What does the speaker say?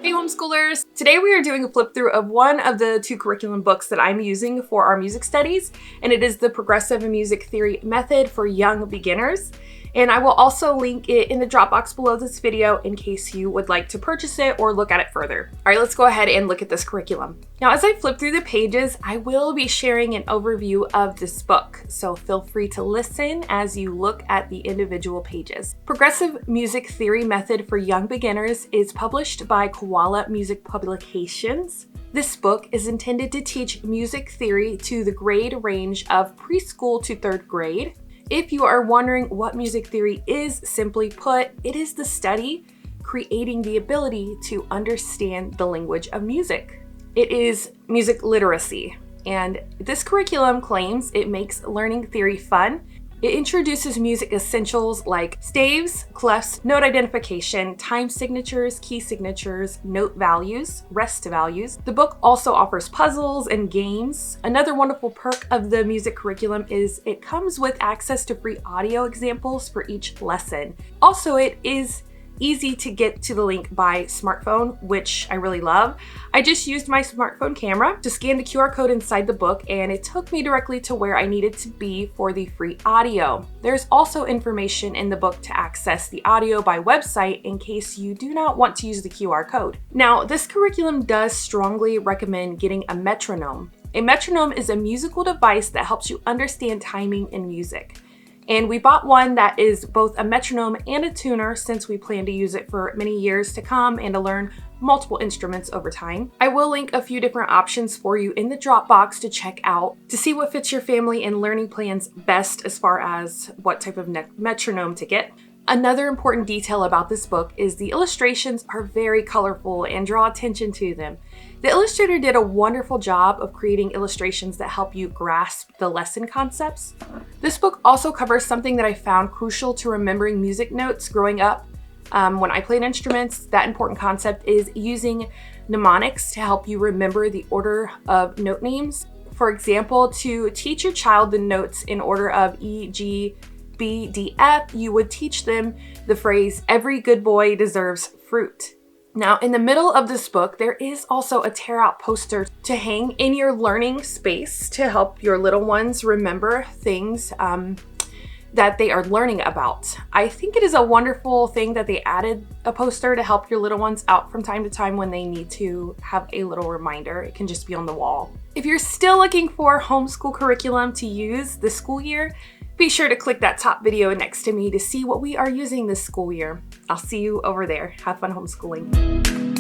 Hey homeschoolers! Today we are doing a flip through of one of the two curriculum books that I'm using for our music studies, and it is the Progressive Music Theory Method for Young Beginners. And I will also link it in the drop box below this video in case you would like to purchase it or look at it further. All right, let's go ahead and look at this curriculum. Now, as I flip through the pages, I will be sharing an overview of this book, so feel free to listen as you look at the individual pages. Progressive Music Theory Method for Young Beginners is published by Koala Music Publications. This book is intended to teach music theory to the grade range of preschool to 3rd grade. If you are wondering what music theory is, simply put, it is the study creating the ability to understand the language of music. It is music literacy, and this curriculum claims it makes learning theory fun. It introduces music essentials like staves, clefs, note identification, time signatures, key signatures, note values, rest values. The book also offers puzzles and games. Another wonderful perk of the music curriculum is it comes with access to free audio examples for each lesson. Also, it is easy to get to the link by smartphone, which I really love. I just used my smartphone camera to scan the QR code inside the book, and it took me directly to where I needed to be for the free audio. There's also information in the book to access the audio by website in case you do not want to use the QR code. Now, this curriculum does strongly recommend getting a metronome. A metronome is a musical device that helps you understand timing in music. And we bought one that is both a metronome and a tuner since we plan to use it for many years to come and to learn multiple instruments over time. I will link a few different options for you in the drop box to check out to see what fits your family and learning plans best as far as what type of metronome to get. Another important detail about this book is the illustrations are very colorful and draw attention to them. The illustrator did a wonderful job of creating illustrations that help you grasp the lesson concepts. This book also covers something that I found crucial to remembering music notes growing up. When I played instruments, that important concept is using mnemonics to help you remember the order of note names. For example, to teach your child the notes in order of E, G, B, D, F, you would teach them the phrase, "Every good boy deserves fruit." Now, in the middle of this book, there is also a tear-out poster to hang in your learning space to help your little ones remember things that they are learning about. I think it is a wonderful thing that they added a poster to help your little ones out from time to time when they need to have a little reminder. It can just be on the wall. If you're still looking for homeschool curriculum to use this school year, be sure to click that top video next to me to see what we are using this school year. I'll see you over there. Have fun homeschooling.